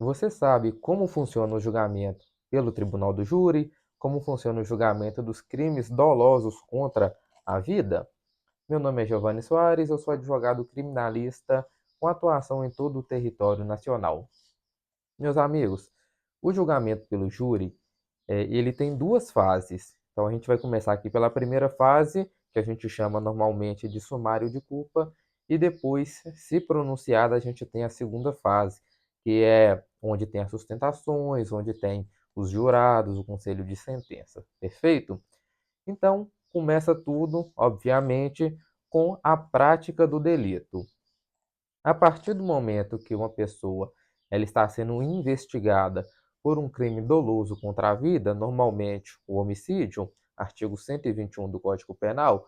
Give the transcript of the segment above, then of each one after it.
Você sabe como funciona o julgamento pelo Tribunal do Júri? Como funciona o julgamento dos crimes dolosos contra a vida? Meu nome é Giovanni Soares, eu sou advogado criminalista com atuação em todo o território nacional. Meus amigos, o julgamento pelo júri, ele tem duas fases. Então a gente vai começar aqui pela primeira fase, que a gente chama normalmente de sumário de culpa, e depois, se pronunciada, a gente tem a segunda fase, que é onde tem as sustentações, onde tem os jurados, o conselho de sentença. Perfeito? Então, começa tudo, obviamente, com a prática do delito. A partir do momento que uma pessoa ela está sendo investigada por um crime doloso contra a vida, normalmente o homicídio, artigo 121 do Código Penal,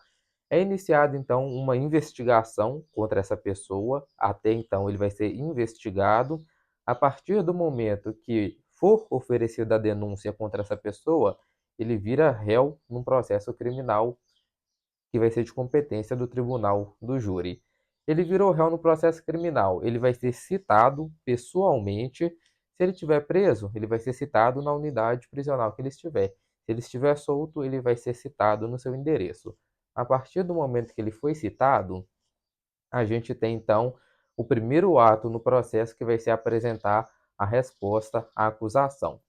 é iniciada então uma investigação contra essa pessoa. Até então ele vai ser investigado. A partir do momento que for oferecida a denúncia contra essa pessoa, ele vira réu num processo criminal que vai ser de competência do tribunal do júri. Ele virou réu no processo criminal, ele vai ser citado pessoalmente. Se ele estiver preso, ele vai ser citado na unidade prisional que ele estiver. Se ele estiver solto, ele vai ser citado no seu endereço. A partir do momento que ele foi citado, a gente tem então o primeiro ato no processo que vai ser apresentar a resposta à acusação.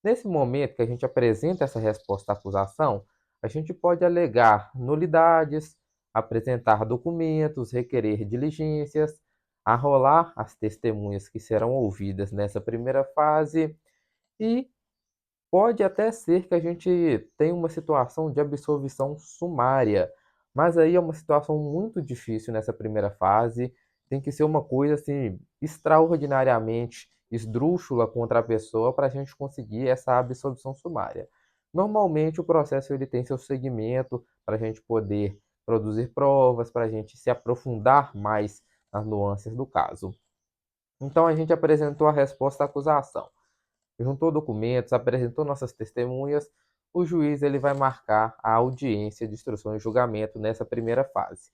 Nesse momento que a gente apresenta essa resposta à acusação, a gente pode alegar nulidades, apresentar documentos, requerer diligências, arrolar as testemunhas que serão ouvidas nessa primeira fase e pode até ser que a gente tenha uma situação de absolvição sumária, mas aí é uma situação muito difícil nessa primeira fase. Tem que ser uma coisa assim extraordinariamente esdrúxula contra a pessoa para a gente conseguir essa absolvição sumária. Normalmente o processo ele tem seu segmento para a gente poder produzir provas, para a gente se aprofundar mais nas nuances do caso. Então a gente apresentou a resposta à acusação, juntou documentos, apresentou nossas testemunhas, o juiz ele vai marcar a audiência de instrução e julgamento nessa primeira fase.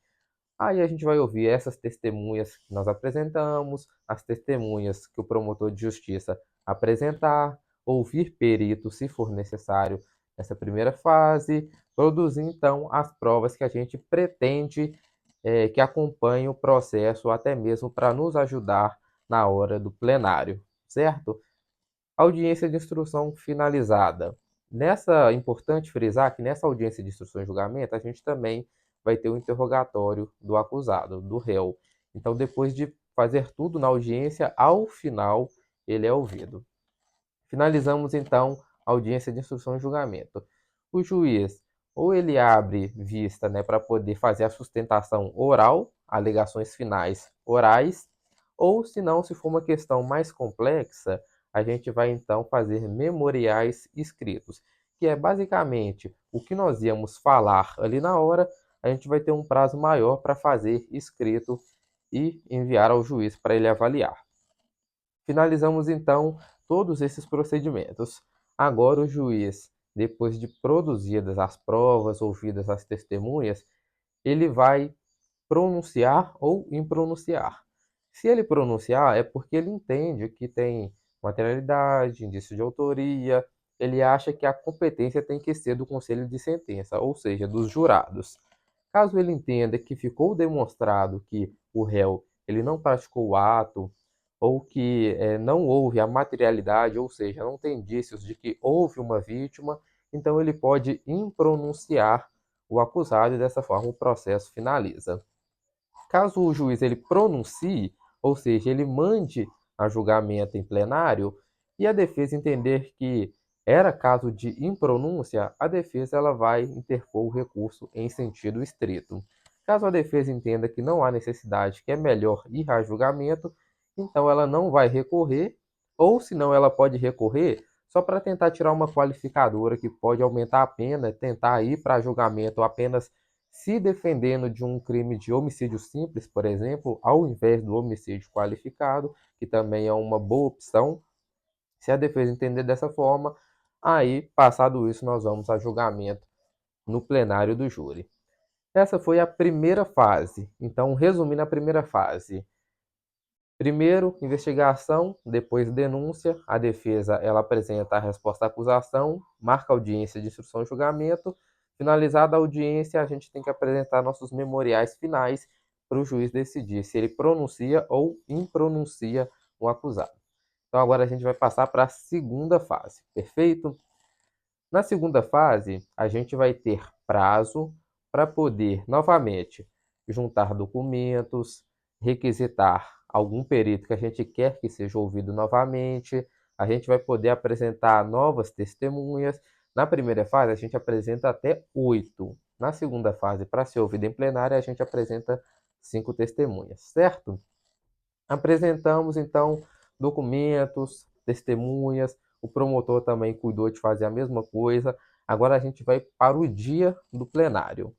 Aí a gente vai ouvir essas testemunhas que nós apresentamos, as testemunhas que o promotor de justiça apresentar, ouvir perito se for necessário nessa primeira fase, produzir então as provas que a gente pretende que acompanhem o processo, até mesmo para nos ajudar na hora do plenário, certo? Audiência de instrução finalizada. Nessa, é importante frisar que nessa audiência de instrução e julgamento, a gente também vai ter o interrogatório do acusado, do réu. Então, depois de fazer tudo na audiência, ao final ele é ouvido. Finalizamos então a audiência de instrução e julgamento. O juiz ou ele abre vista, né, para poder fazer a sustentação oral, alegações finais orais, ou se não, se for uma questão mais complexa, a gente vai então fazer memoriais escritos, que é basicamente o que nós íamos falar ali na hora, a gente vai ter um prazo maior para fazer escrito e enviar ao juiz para ele avaliar. Finalizamos então todos esses procedimentos. Agora o juiz, depois de produzidas as provas, ouvidas as testemunhas, ele vai pronunciar ou impronunciar. Se ele pronunciar, é porque ele entende que tem materialidade, indício de autoria, ele acha que a competência tem que ser do conselho de sentença, ou seja, dos jurados. Caso ele entenda que ficou demonstrado que o réu ele não praticou o ato, ou que não houve a materialidade, ou seja, não tem indícios de que houve uma vítima, então ele pode impronunciar o acusado e dessa forma o processo finaliza. Caso o juiz ele pronuncie, ou seja, ele mande a julgamento em plenário e a defesa entender que era caso de impronúncia, a defesa ela vai interpor o recurso em sentido estrito. Caso a defesa entenda que não há necessidade, que é melhor ir a julgamento, então ela não vai recorrer, ou se não ela pode recorrer só para tentar tirar uma qualificadora que pode aumentar a pena, tentar ir para julgamento apenas se defendendo de um crime de homicídio simples, por exemplo, ao invés do homicídio qualificado, que também é uma boa opção. Se a defesa entender dessa forma, aí, passado isso, nós vamos a julgamento no plenário do júri. Essa foi a primeira fase. Então, resumindo a primeira fase, Primeiro, investigação, depois denúncia. A defesa ela apresenta a resposta à acusação, marca audiência de instrução e julgamento. Finalizada a audiência, a gente tem que apresentar nossos memoriais finais para o juiz decidir se ele pronuncia ou impronuncia o acusado. Então agora a gente vai passar para a segunda fase, perfeito? Na segunda fase, a gente vai ter prazo para poder, novamente, juntar documentos, requisitar algum perito que a gente quer que seja ouvido novamente, a gente vai poder apresentar novas testemunhas. Na primeira fase, a gente apresenta até 8. Na segunda fase, para ser ouvido em plenária, a gente apresenta 5 testemunhas, certo? Apresentamos, então, documentos, testemunhas, o promotor também cuidou de fazer a mesma coisa. Agora a gente vai para o dia do plenário.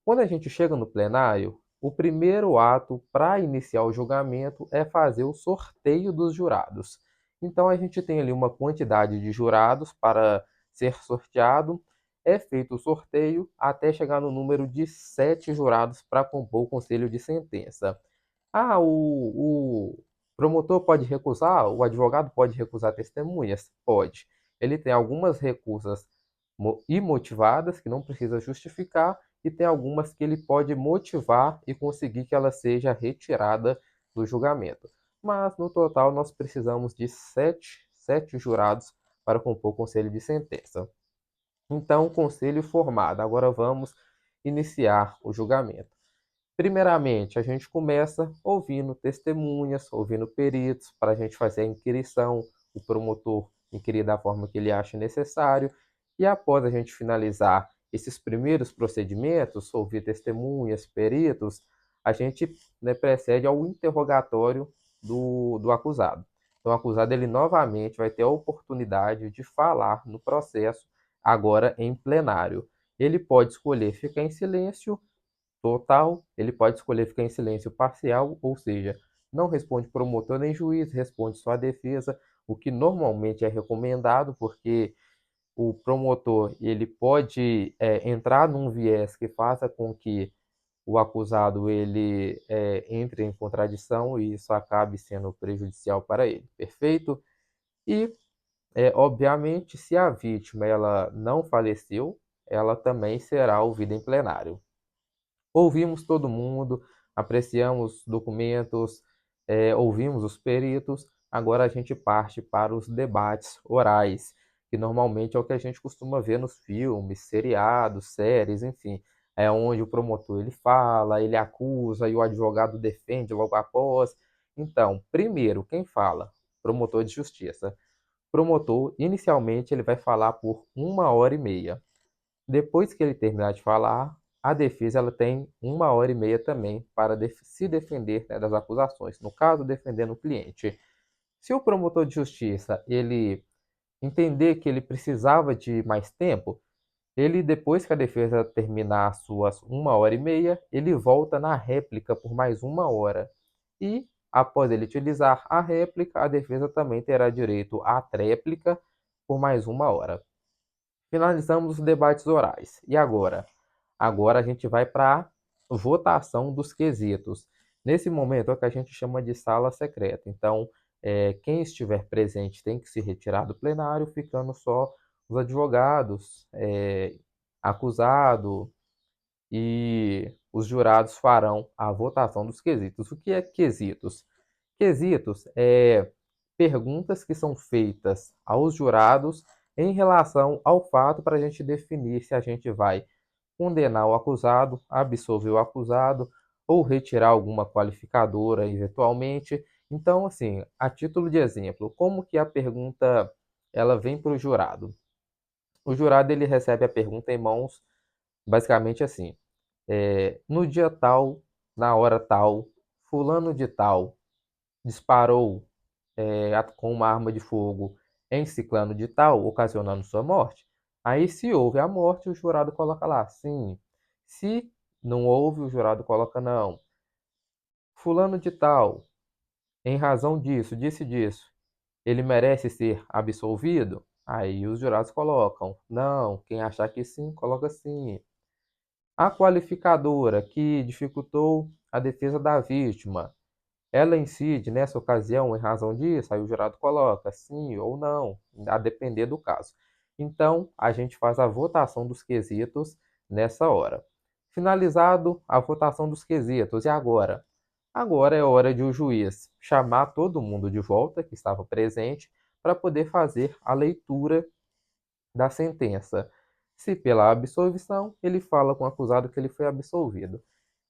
Quando a gente chega no plenário, o primeiro ato para iniciar o julgamento é fazer o sorteio dos jurados. Então a gente tem ali uma quantidade de jurados para ser sorteado. É feito o sorteio até chegar no número de 7 jurados para compor o conselho de sentença. Ah, o promotor pode recusar, o advogado pode recusar testemunhas? Pode. Ele tem algumas recusas imotivadas, que não precisa justificar, e tem algumas que ele pode motivar e conseguir que ela seja retirada do julgamento. Mas, no total, nós precisamos de sete jurados para compor o conselho de sentença. Então, conselho formado. Agora vamos iniciar o julgamento. Primeiramente, a gente começa ouvindo testemunhas, ouvindo peritos, para a gente fazer a inquirição, o promotor inquirir da forma que ele acha necessário, e após a gente finalizar esses primeiros procedimentos, ouvir testemunhas, peritos, a gente, né, procede ao interrogatório do acusado. Então, o acusado ele novamente vai ter a oportunidade de falar no processo, agora em plenário. Ele pode escolher ficar em silêncio total, ele pode escolher ficar em silêncio parcial, ou seja, não responde promotor nem juiz, responde só a defesa, o que normalmente é recomendado, porque o promotor ele pode entrar num viés que faça com que o acusado ele entre em contradição e isso acabe sendo prejudicial para ele, perfeito? E, obviamente, se a vítima ela não faleceu, ela também será ouvida em plenário. Ouvimos todo mundo, apreciamos documentos, ouvimos os peritos, agora a gente parte para os debates orais, que normalmente é o que a gente costuma ver nos filmes, seriados, séries, enfim. É onde o promotor ele fala, ele acusa e o advogado defende logo após. Então, primeiro, quem fala? Promotor de justiça. Promotor, inicialmente, ele vai falar por 1 hora e meia. Depois que ele terminar de falar, a defesa ela tem 1 hora e meia também para se defender, né, das acusações. No caso, defendendo o cliente. Se o promotor de justiça ele entender que ele precisava de mais tempo, ele depois que a defesa terminar as suas 1 hora e meia, ele volta na réplica por mais 1 hora. E após ele utilizar a réplica, a defesa também terá direito à tréplica por mais 1 hora. Finalizamos os debates orais. E agora? Agora a gente vai para a votação dos quesitos. Nesse momento é o que a gente chama de sala secreta. Então, quem estiver presente tem que se retirar do plenário, ficando só os advogados, acusado e os jurados farão a votação dos quesitos. O que é quesitos? Quesitos é perguntas que são feitas aos jurados em relação ao fato para a gente definir se a gente vai condenar o acusado, absolver o acusado ou retirar alguma qualificadora eventualmente. Então, assim, a título de exemplo, como que a pergunta ela vem para o jurado? O jurado ele recebe a pergunta em mãos, basicamente assim: no dia tal, na hora tal, fulano de tal disparou com uma arma de fogo em ciclano de tal, ocasionando sua morte. Aí, se houve a morte, o jurado coloca lá sim. Se não houve, o jurado coloca não. Fulano de tal, em razão disso, disso, ele merece ser absolvido? Aí os jurados colocam não. Quem achar que sim, coloca sim. A qualificadora que dificultou a defesa da vítima, Ela incide nessa ocasião em razão disso, aí o jurado coloca sim ou não, a depender do caso. Então, a gente faz a votação dos quesitos nessa hora. Finalizado a votação dos quesitos, e agora? Agora é hora de o juiz chamar todo mundo de volta que estava presente para poder fazer a leitura da sentença. Se pela absolvição, ele fala com o acusado que ele foi absolvido.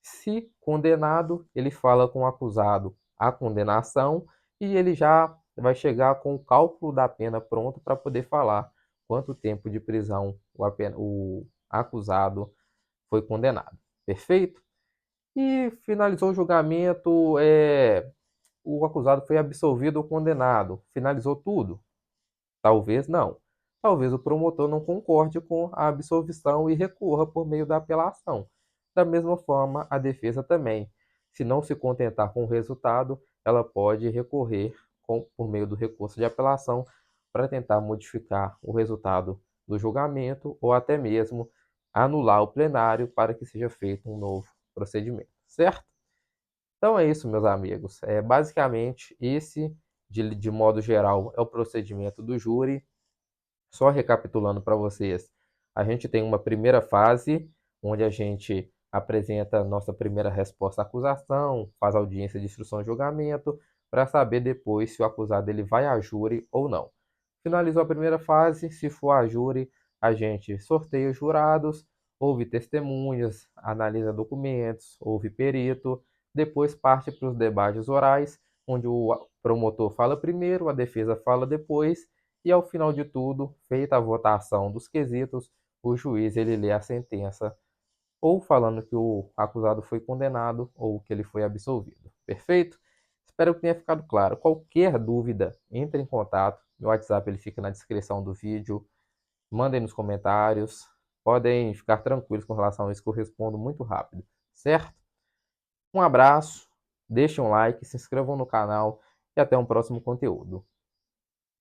Se condenado, ele fala com o acusado a condenação e ele já vai chegar com o cálculo da pena pronto para poder falar quanto tempo de prisão o acusado foi condenado. Perfeito? E finalizou o julgamento, o acusado foi absolvido ou condenado. Finalizou tudo? Talvez não. Talvez o promotor não concorde com a absolvição e recorra por meio da apelação. Da mesma forma, a defesa também. Se não se contentar com o resultado, ela pode recorrer por meio do recurso de apelação para tentar modificar o resultado do julgamento ou até mesmo anular o plenário para que seja feito um novo procedimento, certo? Então é isso, meus amigos. Basicamente, esse, de modo geral, é o procedimento do júri. Só recapitulando para vocês, a gente tem uma primeira fase, onde a gente apresenta a nossa primeira resposta à acusação, faz audiência de instrução e julgamento, para saber depois se o acusado ele vai a júri ou não. Finalizou a primeira fase, se for a júri, a gente sorteia os jurados, ouve testemunhas, analisa documentos, ouve perito, depois parte para os debates orais, onde o promotor fala primeiro, a defesa fala depois, e ao final de tudo, feita a votação dos quesitos, o juiz ele lê a sentença, ou falando que o acusado foi condenado ou que ele foi absolvido. Perfeito? Espero que tenha ficado claro. Qualquer dúvida, entre em contato. Meu WhatsApp ele fica na descrição do vídeo. Mandem nos comentários. Podem ficar tranquilos com relação a isso que eu respondo muito rápido, certo? Um abraço, deixem um like, se inscrevam no canal e até um próximo conteúdo.